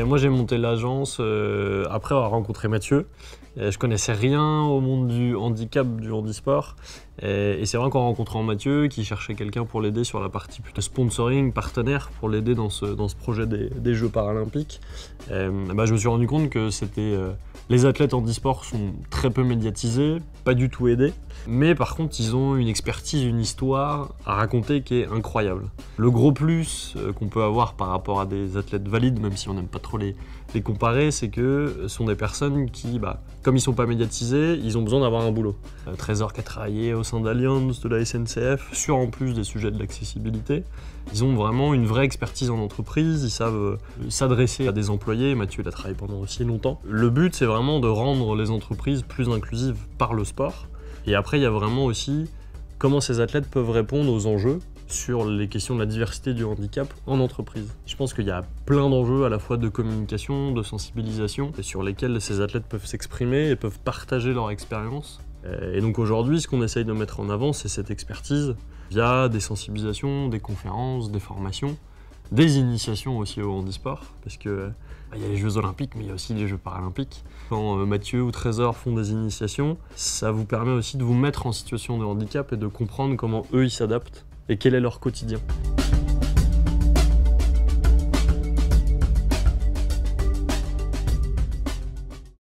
Moi j'ai monté l'agence après avoir rencontré Mathieu. Je connaissais rien au monde du handicap, du handisport. Et c'est vrai qu'en rencontrant Mathieu, qui cherchait quelqu'un pour l'aider sur la partie plutôt sponsoring, partenaire, pour l'aider dans ce projet des Jeux paralympiques, je me suis rendu compte que les athlètes handisport sont très peu médiatisés, pas du tout aidés. Mais par contre, ils ont une expertise, une histoire à raconter qui est incroyable. Le gros plus qu'on peut avoir par rapport à des athlètes valides, même si on n'aime pas trop les comparer, c'est que ce sont des personnes qui, comme ils ne sont pas médiatisés, ils ont besoin d'avoir un boulot. Trésor qui a travaillé au sein d'Allianz, de la SNCF, sur en plus des sujets de l'accessibilité. Ils ont vraiment une vraie expertise en entreprise, ils savent s'adresser à des employés. Mathieu il a travaillé pendant aussi longtemps. Le but, c'est vraiment de rendre les entreprises plus inclusives par le sport. Et après, il y a vraiment aussi comment ces athlètes peuvent répondre aux enjeux sur les questions de la diversité du handicap en entreprise. Je pense qu'il y a plein d'enjeux à la fois de communication, de sensibilisation, et sur lesquels ces athlètes peuvent s'exprimer et peuvent partager leur expérience. Et donc aujourd'hui, ce qu'on essaye de mettre en avant, c'est cette expertise via des sensibilisations, des conférences, des formations, des initiations aussi au handisport, parce que il y a les Jeux Olympiques, mais il y a aussi les Jeux Paralympiques. Quand Mathieu ou Trésor font des initiations, ça vous permet aussi de vous mettre en situation de handicap et de comprendre comment eux ils s'adaptent et quel est leur quotidien.